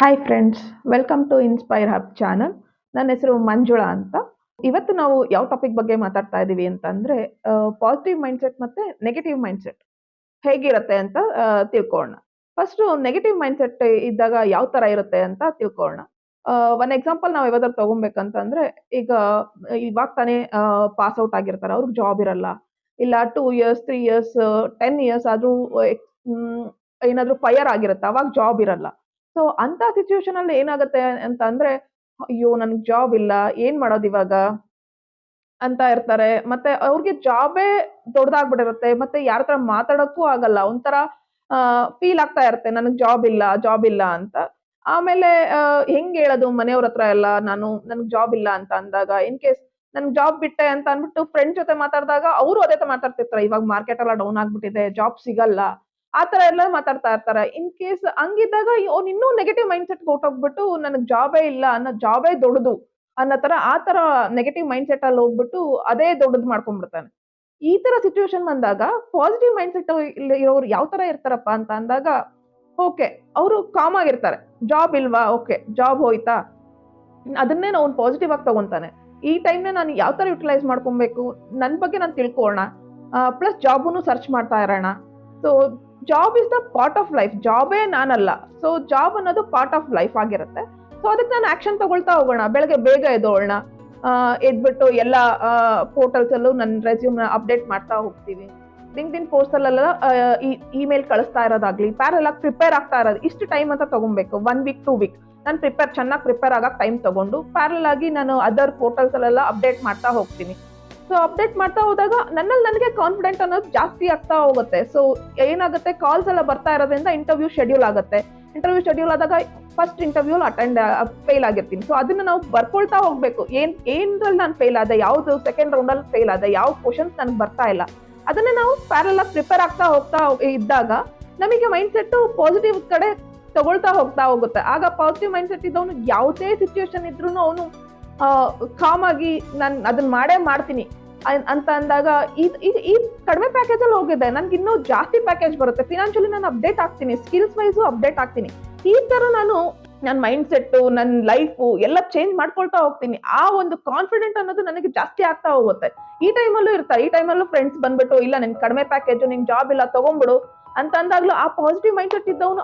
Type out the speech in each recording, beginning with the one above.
Hi friends, welcome to inspire hub channel. ನನ್ನ ಹೆಸರು ಮಂಜುಳಾ ಅಂತ. ಇವತ್ತು ನಾವು ಯಾವ ಟಾಪಿಕ್ ಬಗ್ಗೆ ಮಾತಾಡ್ತಾ ಇದ್ದೀವಿ ಅಂತಂದ್ರೆ ಪಾಸಿಟಿವ್ ಮೈಂಡ್ಸೆಟ್ ಮತ್ತೆ ನೆಗೆಟಿವ್ ಮೈಂಡ್ಸೆಟ್ ಹೇಗಿರುತ್ತೆ ಅಂತ ತಿಳ್ಕೊಳ್ಳೋಣ. ಫಸ್ಟ್ ನೆಗೆಟಿವ್ ಮೈಂಡ್ಸೆಟ್ ಇದ್ದಾಗ ಯಾವ ತರ ಇರುತ್ತೆ ಅಂತ ತಿಳ್ಕೊಳ್ಳೋಣ. ಒನ್ ಎಕ್ಸಾಂಪಲ್ ನಾವು ಯಾವ್ದಾದ್ರು ತಗೊಬೇಕಂತಂದ್ರೆ, ಈಗ ಇವಾಗ ತಾನೇ ಪಾಸ್ ಔಟ್ ಆಗಿರ್ತಾರೆ, ಅವ್ರಿಗೆ ಜಾಬ್ ಇರಲ್ಲ. ಇಲ್ಲ 2 ಇಯರ್ಸ್ 3 ಇಯರ್ಸ್ 10 ಇಯರ್ಸ್ ಆದ್ರೂ ಹ್ಮ್, ಏನಾದ್ರೂ ಫೈರ್ ಆಗಿರುತ್ತೆ, ಅವಾಗ ಜಾಬ್ ಇರಲ್ಲ. ಸೊ ಅಂತ ಸಿಚುವೇಶನ್ ಅಲ್ಲಿ ಏನಾಗುತ್ತೆ ಅಂತ ಅಂದ್ರೆ, ಅಯ್ಯೋ ನನ್ಗೆ ಜಾಬ್ ಇಲ್ಲ, ಏನ್ ಮಾಡೋದಿವಾಗ ಅಂತ ಇರ್ತಾರೆ. ಮತ್ತೆ ಅವ್ರಿಗೆ ಜಾಬೇ ದೊಡ್ಡದಾಗ್ಬಿಟ್ಟಿರುತ್ತೆ. ಮತ್ತೆ ಯಾರ ಹತ್ರ ಮಾತಾಡಕ್ಕೂ ಆಗಲ್ಲ. ಒಂಥರ ಫೀಲ್ ಆಗ್ತಾ ಇರುತ್ತೆ, ನನಗ್ ಜಾಬ್ ಇಲ್ಲ ಅಂತ. ಆಮೇಲೆ ಹೆಂಗ್ ಹೇಳೋದು ಮನೆಯವ್ರ ಹತ್ರ ಎಲ್ಲ, ನನ್ಗ್ ಜಾಬ್ ಇಲ್ಲ ಅಂತ ಅಂದಾಗ, ಇನ್ ಕೇಸ್ ನನ್ ಜಾಬ್ ಬಿಟ್ಟೆ ಅಂತ ಅಂದ್ಬಿಟ್ಟು ಫ್ರೆಂಡ್ ಜೊತೆ ಮಾತಾಡಿದಾಗ ಅವರು ಅದೇ ತರ ಮಾತಾಡ್ತಿರ್ತಾರೆ. ಇವಾಗ ಮಾರ್ಕೆಟ್ ಎಲ್ಲ ಡೌನ್ ಆಗ್ಬಿಟ್ಟಿದೆ, ಜಾಬ್ ಸಿಗಲ್ಲ. ಆ ತರ ಎಲ್ಲ ಮಾತಾಡ್ತಾ ಇರ್ತಾರೆ. ಇನ್ ಕೇಸ್ ಹಂಗಿದ್ದಾಗ ಅವ್ನು ಇನ್ನೂ ನೆಗೆಟಿವ್ ಮೈಂಡ್ ಸೆಟ್‌ಗೆ ಹೊರ್ಟೋಗ್ಬಿಟ್ಟು, ನನಗ್ ಜಾಬೇ ಇಲ್ಲ ಅನ್ನೋ, ಜಾಬೇ ದೊಡ್ಡದು ಅನ್ನೋ ತರ, ಆ ತರ ನೆಗೆಟಿವ್ ಮೈಂಡ್ ಸೆಟ್ ಅಲ್ಲಿ ಹೋಗ್ಬಿಟ್ಟು ಅದೇ ದೊಡ್ಡದು ಮಾಡ್ಕೊಂಡ್ಬಿಡ್ತಾನೆ. ಈ ತರ ಸಿಚುವೇಶನ್ ಬಂದಾಗ ಪಾಸಿಟಿವ್ ಮೈಂಡ್ ಸೆಟ್ ಇರೋರು ಯಾವ ತರ ಇರ್ತಾರಪ್ಪ ಅಂತ ಅಂದಾಗ, ಓಕೆ, ಅವರು ಕಾಮ್ ಆಗಿರ್ತಾರೆ. ಜಾಬ್ ಇಲ್ವಾ? ಓಕೆ, ಜಾಬ್ ಹೋಯ್ತಾ? ಅದನ್ನೇ ಅವ್ನು ಪಾಸಿಟಿವ್ ಆಗಿ ತಗೊಂತಾನೆ. ಈ ಟೈಮ್‌ನ ನಾನು ಯಾವ ತರ ಯುಟಿಲೈಸ್ ಮಾಡ್ಕೊಬೇಕು, ನನ್ ಬಗ್ಗೆ ನಾನು ತಿಳ್ಕೊಳ್ಳೋಣ. ಪ್ಲಸ್ ಜಾಬನ್ನು ಸರ್ಚ್ ಮಾಡ್ತಾ ಇರೋಣ. So job is the part of life. ಜಾಬೇ ನಾನಲ್ಲ. ಸೊ ಜಾಬ್ ಅನ್ನೋದು ಪಾರ್ಟ್ ಆಫ್ ಲೈಫ್ ಆಗಿರುತ್ತೆ. ಸೊ ಅದಕ್ಕೆ ನಾನು ಆಕ್ಷನ್ ತಗೊಳ್ತಾ ಹೋಗೋಣ. ಬೆಳಗ್ಗೆ ಬೇಗ ಎದ್ದೋಳೋಣ. ಎದ್ಬಿಟ್ಟು ಎಲ್ಲ ಪೋರ್ಟಲ್ಸ್ ಅಲ್ಲೂ ನನ್ನ ರೆಸ್ಯೂಮ್‌ನ ಅಪ್ಡೇಟ್ ಮಾಡ್ತಾ ಹೋಗ್ತೀವಿ. ಲಿಂಕ್ಡ್ಇನ್ ಪೋಸ್ಟಲ್ಲೆಲ್ಲ ಇಮೇಲ್ ಕಳಿಸ್ತಾ ಇರೋದಾಗ್ಲಿ, ಪ್ಯಾರಲ್ ಆಗಿ ಪ್ರಿಪೇರ್ ಆಗ್ತಾ ಇರೋದು. ಇಷ್ಟು ಟೈಮ್ ಅಂತ ತಗೊಬೇಕು. 1 ವೀಕ್ 2 ವೀಕ್ ನಾನು ಚೆನ್ನಾಗಿ ಪ್ರಿಪೇರ್ ಆಗಕ್ಕೆ ಟೈಮ್ ತಗೊಂಡು, ಪ್ಯಾರಲ್ ಆಗಿ ನಾನು ಅದರ್ ಪೋರ್ಟಲ್ಸ್ ಅಲ್ಲೆಲ್ಲ ಅಪ್ಡೇಟ್ ಮಾಡ್ತಾ ಹೋಗ್ತೀನಿ. ಸೊ ಅಪ್ಡೇಟ್ ಮಾಡ್ತಾ ಹೋದಾಗ ನನ್ನಲ್ಲಿ ನನಗೆ ಕಾನ್ಫಿಡೆಂಟ್ ಅನ್ನೋದು ಜಾಸ್ತಿ ಆಗ್ತಾ ಹೋಗುತ್ತೆ. ಸೊ ಏನಾಗುತ್ತೆ, ಕಾಲ್ಸ್ ಎಲ್ಲ ಬರ್ತಾ ಇರೋದ್ರಿಂದ ಇಂಟರ್ವ್ಯೂ ಶೆಡ್ಯೂಲ್ ಆಗುತ್ತೆ. ಇಂಟರ್ವ್ಯೂ ಶೆಡ್ಯೂಲ್ ಆದಾಗ ಫಸ್ಟ್ ಇಂಟರ್ವ್ಯೂ ಫೇಲ್ ಆಗಿರ್ತೀನಿ. ಸೊ ಅದನ್ನ ನಾವು ಬರ್ಕೊಳ್ತಾ ಹೋಗ್ಬೇಕು. ಏನ್ರಲ್ಲಿ ನಾನು ಫೇಲ್ ಆದೆ, ಯಾವ್ದು ಸೆಕೆಂಡ್ ರೌಂಡ್ ಅಲ್ಲಿ ಫೇಲ್ ಆದೆ, ಯಾವ ಕ್ವಶನ್ಸ್ ನನಗೆ ಬರ್ತಾ ಇಲ್ಲ, ಅದನ್ನ ನಾವು ಪ್ಯಾರಲ್ ಆಗಿ ಪ್ರಿಪೇರ್ ಆಗ್ತಾ ಹೋಗ್ತಾ ಇದ್ದಾಗ ನಮಗೆ ಮೈಂಡ್ ಸೆಟ್ ಪಾಸಿಟಿವ್ ಕಡೆ ತಗೊಳ್ತಾ ಹೋಗ್ತಾ ಹೋಗುತ್ತೆ. ಆಗ ಪಾಸಿಟಿವ್ ಮೈಂಡ್ ಸೆಟ್ ಇದ್ದವನು ಯಾವುದೇ ಸಿಚುವೇಶನ್ ಇದ್ರೂ ಅವನು ಕಾಮ್ ಆಗಿ ನಾನು ಅದನ್ನ ಮಾಡೇ ಮಾಡ್ತೀನಿ ಅಂತ ಅಂದಾಗ, ಈ ಕಡಿಮೆ ಪ್ಯಾಕೇಜ್ ಅಲ್ಲಿ ಹೋಗಿದೆ, ನನ್ಗೆ ಇನ್ನೂ ಜಾಸ್ತಿ ಪ್ಯಾಕೇಜ್ ಬರುತ್ತೆ, ಫಿನಾನ್ಷಿಯಲಿ ನಾನು ಅಪ್ಡೇಟ್ ಆಗ್ತೀನಿ, ಸ್ಕಿಲ್ಸ್ ವೈಸು ಅಪ್ಡೇಟ್ ಆಗ್ತೀನಿ. ಈ ತರ ನಾನು ನನ್ನ ಮೈಂಡ್ ಸೆಟ್, ನನ್ನ ಲೈಫು ಎಲ್ಲ ಚೇಂಜ್ ಮಾಡ್ಕೊಳ್ತಾ ಹೋಗ್ತೀನಿ. ಆ ಒಂದು ಕಾನ್ಫಿಡೆಂಟ್ ಅನ್ನೋದು ನನಗೆ ಜಾಸ್ತಿ ಆಗ್ತಾ ಹೋಗುತ್ತೆ. ಈ ಟೈಮಲ್ಲೂ ಇರ್ತಾರೆ. ಈ ಟೈಮಲ್ಲೂ ಫ್ರೆಂಡ್ಸ್ ಬಂದ್ಬಿಟ್ಟು, ಇಲ್ಲ ನಿನ್ ಕಡಿಮೆ ಪ್ಯಾಕೇಜ್, ನಿನ್ ಜಾಬ್ ಇಲ್ಲ, ತಗೊಂಡ್ಬಿಡು ಅಂತ ಅಂದಾಗ್ಲೂ ಆ ಪಾಸಿಟಿವ್ ಮೈಂಡ್ ಸೆಟ್ ಇದ್ದವನು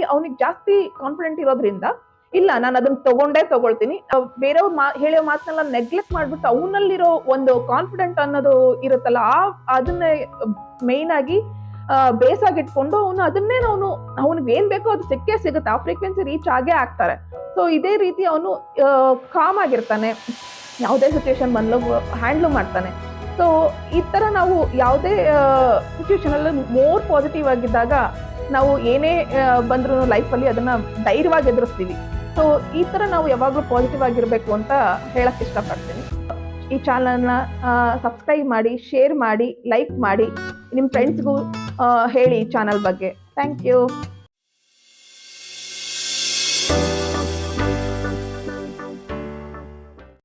ಅವನಿಗೆ ಜಾಸ್ತಿ ಕಾನ್ಫಿಡೆಂಟ್ ಇರೋದ್ರಿಂದ, ಇಲ್ಲ ನಾನು ಅದನ್ನ ತಗೊಳ್ತೀನಿ. ಬೇರೆಯವ್ರು ಹೇಳೋ ಮಾತನ್ನೆಲ್ಲ ನೆಗ್ಲೆಕ್ಟ್ ಮಾಡ್ಬಿಟ್ಟು ಅವನಲ್ಲಿರೋ ಒಂದು ಕಾನ್ಫಿಡೆಂಟ್ ಅನ್ನೋದು ಇರುತ್ತಲ್ಲ, ಅದನ್ನೇ ಮೇನ್ ಆಗಿ ಬೇಸ್ ಆಗಿಟ್ಕೊಂಡು ಅದನ್ನೇ ಅವನಿಗೆ ಏನ್ ಬೇಕೋ ಅದು ಸಿಕ್ಕೇ ಸಿಗುತ್ತೆ. ಆ ಫ್ರೀಕ್ವೆನ್ಸಿ ರೀಚ್ ಆಗೇ ಆಗ್ತಾರೆ. ಸೊ ಇದೇ ರೀತಿ ಅವನು ಕಾಮ್ ಆಗಿರ್ತಾನೆ, ಯಾವುದೇ ಸಿಚುವೇಶನ್ ಬಂದ್ಲು ಹ್ಯಾಂಡ್ಲ್ ಮಾಡ್ತಾನೆ. ಸೊ ಈ ತರ ನಾವು ಯಾವುದೇ ಸಿಚುವೇಶನ್ ಅಲ್ಲಿ ಮೋರ್ ಪಾಸಿಟಿವ್ ಆಗಿದ್ದಾಗ, ನಾವು ಏನೇ ಬಂದ್ರು ಲೈಫಲ್ಲಿ ಅದನ್ನ ಧೈರ್ಯವಾಗಿ ಎದುರಿಸ್ತೀವಿ. ಸೊ ಈ ತರ ನಾವು ಯಾವಾಗಲೂ ಪಾಸಿಟಿವ್ ಆಗಿರ್ಬೇಕು ಅಂತ ಹೇಳಕ್ ಇಷ್ಟಪಡ್ತೀನಿ. ಈ ಚಾನಲ್ನ ಸಬ್ಸ್ಕ್ರೈಬ್ ಮಾಡಿ, ಶೇರ್ ಮಾಡಿ, ಲೈಕ್ ಮಾಡಿ, ನಿಮ್ಮ ಫ್ರೆಂಡ್ಸ್ಗೂ ಹೇಳಿ ಈ ಚಾನಲ್ ಬಗ್ಗೆ. Thank you.